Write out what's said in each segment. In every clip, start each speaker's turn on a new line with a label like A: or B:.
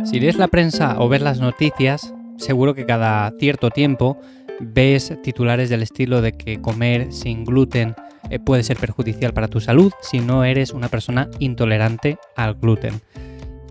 A: Si lees la prensa o ves las noticias, seguro que cada cierto tiempo ves titulares del estilo de que comer sin gluten puede ser perjudicial para tu salud si no eres una persona intolerante al gluten.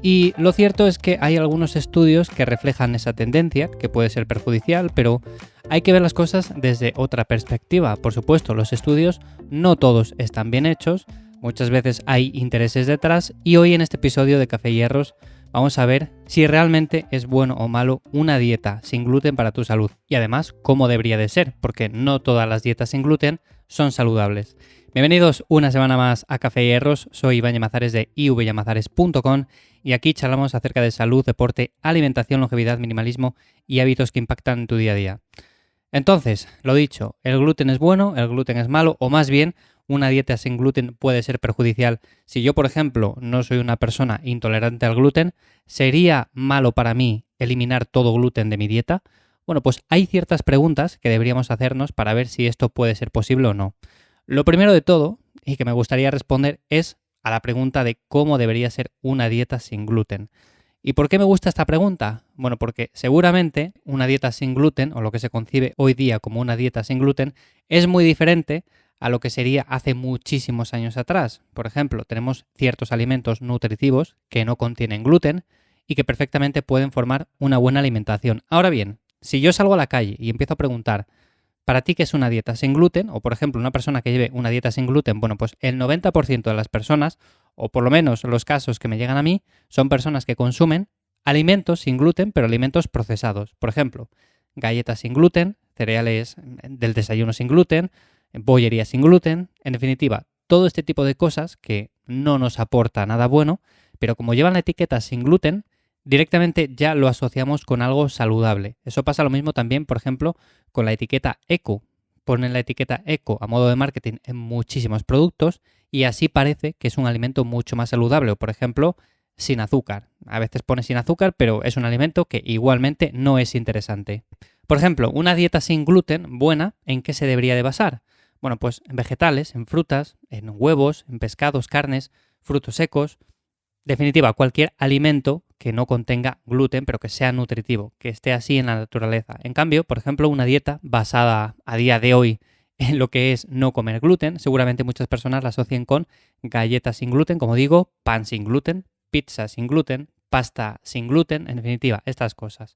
A: Y lo cierto es que hay algunos estudios que reflejan esa tendencia, que puede ser perjudicial, pero hay que ver las cosas desde otra perspectiva. Por supuesto, los estudios no todos están bien hechos, muchas veces hay intereses detrás, y hoy en este episodio de Café y Hierros vamos a ver si realmente es bueno o malo una dieta sin gluten para tu salud y además cómo debería de ser, porque no todas las dietas sin gluten son saludables. Bienvenidos una semana más a Café y Hierros, soy Iván Llamazares de ivyllamazares.com y aquí charlamos acerca de salud, deporte, alimentación, longevidad, minimalismo y hábitos que impactan en tu día a día. Entonces, lo dicho, ¿el gluten es bueno, el gluten es malo o más bien una dieta sin gluten puede ser perjudicial? Si yo, por ejemplo, no soy una persona intolerante al gluten, ¿sería malo para mí eliminar todo gluten de mi dieta? Bueno, pues hay ciertas preguntas que deberíamos hacernos para ver si esto puede ser posible o no. Lo primero de todo, y que me gustaría responder, es a la pregunta de cómo debería ser una dieta sin gluten. ¿Y por qué me gusta esta pregunta? Bueno, porque seguramente una dieta sin gluten, o lo que se concibe hoy día como una dieta sin gluten, es muy diferente a lo que sería hace muchísimos años atrás. Por ejemplo, tenemos ciertos alimentos nutritivos que no contienen gluten y que perfectamente pueden formar una buena alimentación. Ahora bien, si yo salgo a la calle y empiezo a preguntar, ¿para ti qué es una dieta sin gluten? O por ejemplo, una persona que lleve una dieta sin gluten, bueno, pues el 90% de las personas, o por lo menos los casos que me llegan a mí, son personas que consumen alimentos sin gluten, pero alimentos procesados. Por ejemplo, galletas sin gluten, cereales del desayuno sin gluten, bollería sin gluten, en definitiva, todo este tipo de cosas que no nos aporta nada bueno, pero como llevan la etiqueta sin gluten, directamente ya lo asociamos con algo saludable. Eso pasa lo mismo también, por ejemplo, con la etiqueta eco. Ponen la etiqueta eco a modo de marketing en muchísimos productos y así parece que es un alimento mucho más saludable. O, por ejemplo, sin azúcar. A veces pone sin azúcar, pero es un alimento que igualmente no es interesante. Por ejemplo, una dieta sin gluten buena, ¿en qué se debería de basar? Bueno, pues en vegetales, en frutas, en huevos, en pescados, carnes, frutos secos. En definitiva, cualquier alimento que no contenga gluten, pero que sea nutritivo, que esté así en la naturaleza. En cambio, por ejemplo, una dieta basada a día de hoy en lo que es no comer gluten, seguramente muchas personas la asocien con galletas sin gluten, como digo, pan sin gluten, pizza sin gluten, pasta sin gluten, en definitiva, estas cosas.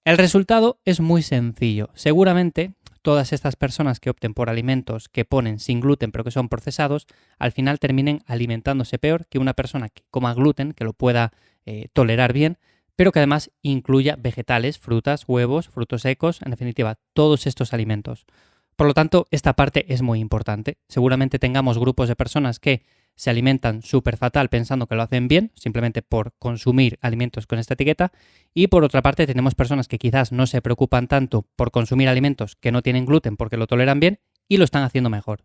A: El resultado es muy sencillo. Seguramente todas estas personas que opten por alimentos que ponen sin gluten pero que son procesados, al final terminen alimentándose peor que una persona que coma gluten, que lo pueda tolerar bien, pero que además incluya vegetales, frutas, huevos, frutos secos, en definitiva, todos estos alimentos. Por lo tanto, esta parte es muy importante. Seguramente tengamos grupos de personas que se alimentan súper fatal pensando que lo hacen bien, simplemente por consumir alimentos con esta etiqueta. Y por otra parte tenemos personas que quizás no se preocupan tanto por consumir alimentos que no tienen gluten porque lo toleran bien y lo están haciendo mejor.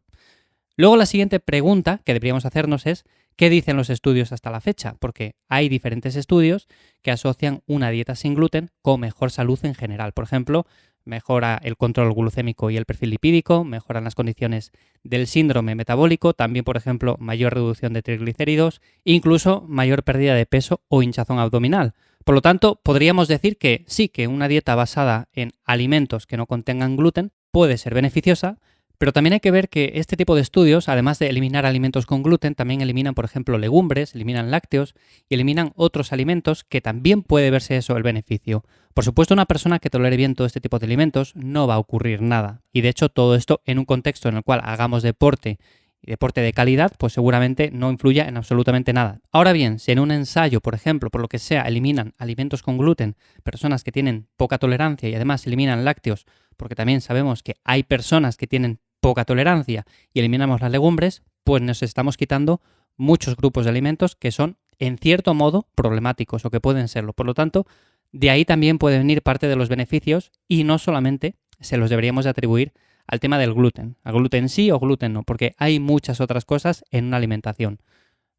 A: Luego la siguiente pregunta que deberíamos hacernos es ¿qué dicen los estudios hasta la fecha? Porque hay diferentes estudios que asocian una dieta sin gluten con mejor salud en general. Por ejemplo, mejora el control glucémico y el perfil lipídico, mejoran las condiciones del síndrome metabólico, también, por ejemplo, mayor reducción de triglicéridos, incluso mayor pérdida de peso o hinchazón abdominal. Por lo tanto, podríamos decir que sí, que una dieta basada en alimentos que no contengan gluten puede ser beneficiosa, pero también hay que ver que este tipo de estudios, además de eliminar alimentos con gluten, también eliminan, por ejemplo, legumbres, eliminan lácteos y eliminan otros alimentos que también puede verse eso el beneficio. Por supuesto, una persona que tolere bien todo este tipo de alimentos no va a ocurrir nada. Y de hecho, todo esto en un contexto en el cual hagamos deporte y deporte de calidad, pues seguramente no influya en absolutamente nada. Ahora bien, si en un ensayo, por ejemplo, por lo que sea, eliminan alimentos con gluten, personas que tienen poca tolerancia y además eliminan lácteos, porque también sabemos que hay personas que tienen poca tolerancia y eliminamos las legumbres, pues nos estamos quitando muchos grupos de alimentos que son, en cierto modo, problemáticos o que pueden serlo. Por lo tanto, de ahí también pueden venir parte de los beneficios y no solamente se los deberíamos de atribuir al tema del gluten. A gluten sí o gluten no, porque hay muchas otras cosas en una alimentación.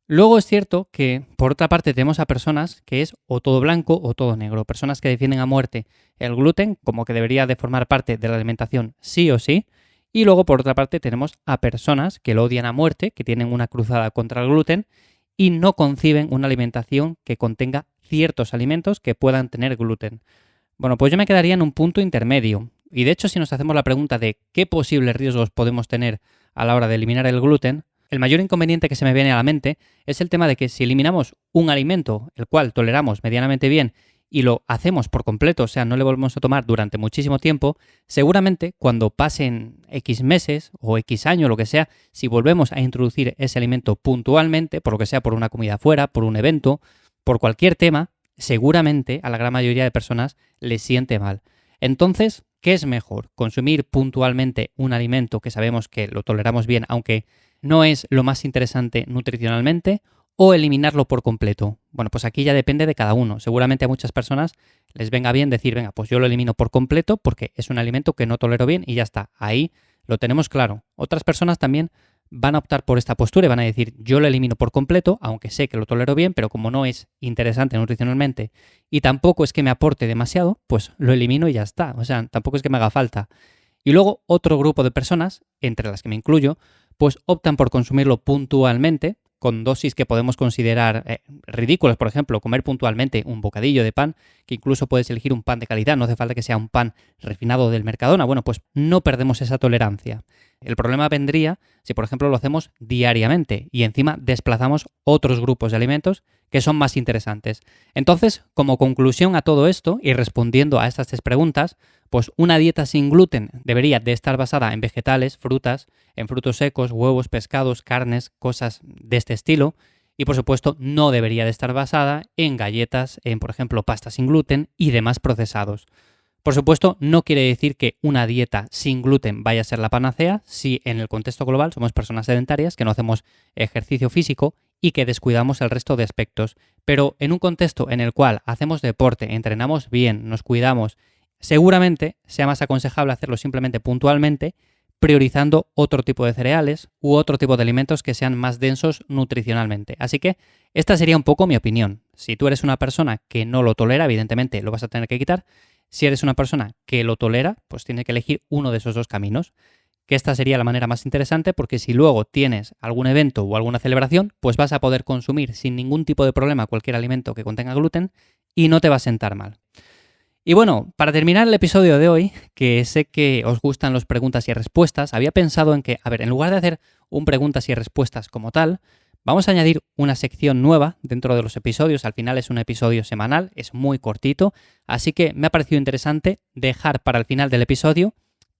A: Luego es cierto que, por otra parte, tenemos a personas que es o todo blanco o todo negro. Personas que defienden a muerte el gluten como que debería de formar parte de la alimentación sí o sí. Y luego, por otra parte, tenemos a personas que lo odian a muerte, que tienen una cruzada contra el gluten y no conciben una alimentación que contenga ciertos alimentos que puedan tener gluten. Bueno, pues yo me quedaría en un punto intermedio. Y de hecho, si nos hacemos la pregunta de qué posibles riesgos podemos tener a la hora de eliminar el gluten, el mayor inconveniente que se me viene a la mente es el tema de que si eliminamos un alimento el cual toleramos medianamente bien y lo hacemos por completo, o sea, no le volvemos a tomar durante muchísimo tiempo, seguramente cuando pasen X meses o X años, lo que sea, si volvemos a introducir ese alimento puntualmente, por lo que sea, por una comida fuera, por un evento, por cualquier tema, seguramente a la gran mayoría de personas les siente mal. Entonces, ¿qué es mejor? ¿Consumir puntualmente un alimento que sabemos que lo toleramos bien, aunque no es lo más interesante nutricionalmente, o eliminarlo por completo? Bueno, pues aquí ya depende de cada uno. Seguramente a muchas personas les venga bien decir, venga, pues yo lo elimino por completo porque es un alimento que no tolero bien y ya está. Ahí lo tenemos claro. Otras personas también van a optar por esta postura y van a decir, yo lo elimino por completo, aunque sé que lo tolero bien, pero como no es interesante nutricionalmente y tampoco es que me aporte demasiado, pues lo elimino y ya está. O sea, tampoco es que me haga falta. Y luego otro grupo de personas, entre las que me incluyo, pues optan por consumirlo puntualmente, con dosis que podemos considerar ridículas. Por ejemplo, comer puntualmente un bocadillo de pan, que incluso puedes elegir un pan de calidad, no hace falta que sea un pan refinado del Mercadona. Bueno, pues no perdemos esa tolerancia. El problema vendría si, por ejemplo, lo hacemos diariamente y encima desplazamos otros grupos de alimentos que son más interesantes. Entonces, como conclusión a todo esto y respondiendo a estas 3 preguntas, pues una dieta sin gluten debería de estar basada en vegetales, frutas, en frutos secos, huevos, pescados, carnes, cosas de este estilo. Y por supuesto no debería de estar basada en galletas, en por ejemplo pasta sin gluten y demás procesados. Por supuesto, no quiere decir que una dieta sin gluten vaya a ser la panacea si en el contexto global somos personas sedentarias, que no hacemos ejercicio físico y que descuidamos el resto de aspectos. Pero en un contexto en el cual hacemos deporte, entrenamos bien, nos cuidamos, seguramente sea más aconsejable hacerlo simplemente puntualmente, priorizando otro tipo de cereales u otro tipo de alimentos que sean más densos nutricionalmente. Así que esta sería un poco mi opinión. Si tú eres una persona que no lo tolera, evidentemente lo vas a tener que quitar. Si eres una persona que lo tolera, pues tienes que elegir uno de esos 2 caminos. Que esta sería la manera más interesante porque si luego tienes algún evento o alguna celebración, pues vas a poder consumir sin ningún tipo de problema cualquier alimento que contenga gluten y no te va a sentar mal. Y bueno, para terminar el episodio de hoy, que sé que os gustan las preguntas y respuestas, había pensado en que, en lugar de hacer un preguntas y respuestas como tal, vamos a añadir una sección nueva dentro de los episodios. Al final es un episodio semanal, es muy cortito, así que me ha parecido interesante dejar para el final del episodio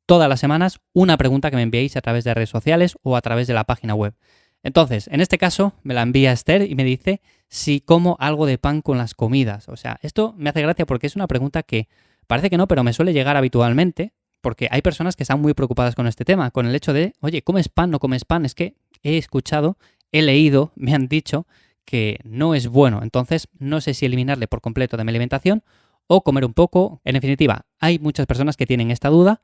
A: todas las semanas una pregunta que me enviéis a través de redes sociales o a través de la página web. Entonces, en este caso, me la envía Esther y me dice si como algo de pan con las comidas. O sea, esto me hace gracia porque es una pregunta que parece que no, pero me suele llegar habitualmente porque hay personas que están muy preocupadas con este tema, con el hecho de, oye, ¿comes pan, no comes pan? Es que he escuchado, he leído, me han dicho que no es bueno. Entonces, no sé si eliminarle por completo de mi alimentación o comer un poco. En definitiva, hay muchas personas que tienen esta duda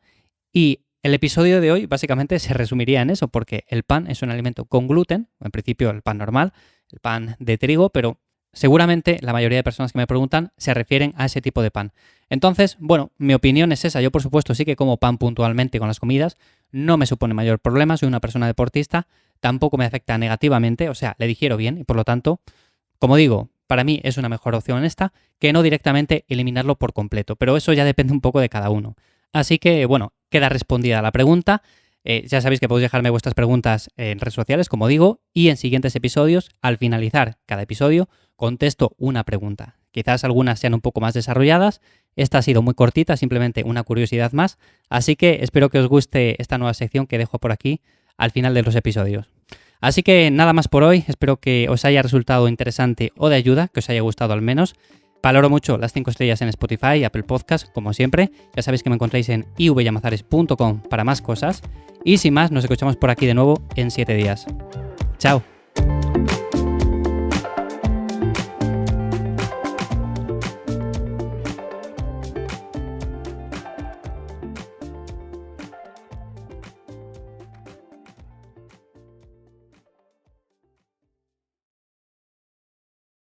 A: y el episodio de hoy básicamente se resumiría en eso, porque el pan es un alimento con gluten, en principio el pan normal, el pan de trigo, pero seguramente la mayoría de personas que me preguntan se refieren a ese tipo de pan. Entonces, bueno, mi opinión es esa. Yo, por supuesto, sí que como pan puntualmente con las comidas, no me supone mayor problema, soy una persona deportista, tampoco me afecta negativamente, o sea, le digiero bien y por lo tanto, como digo, para mí es una mejor opción esta que no directamente eliminarlo por completo, pero eso ya depende un poco de cada uno. Así que, bueno, queda respondida la pregunta. Ya sabéis que podéis dejarme vuestras preguntas en redes sociales, como digo, y en siguientes episodios, al finalizar cada episodio, contesto una pregunta. Quizás algunas sean un poco más desarrolladas. Esta ha sido muy cortita, simplemente una curiosidad más. Así que espero que os guste esta nueva sección que dejo por aquí al final de los episodios. Así que nada más por hoy. Espero que os haya resultado interesante o de ayuda, que os haya gustado al menos. Valoro mucho las 5 estrellas en Spotify y Apple Podcast, como siempre. Ya sabéis que me encontráis en ivyamazares.com para más cosas. Y sin más, nos escuchamos por aquí de nuevo en 7 días. ¡Chao!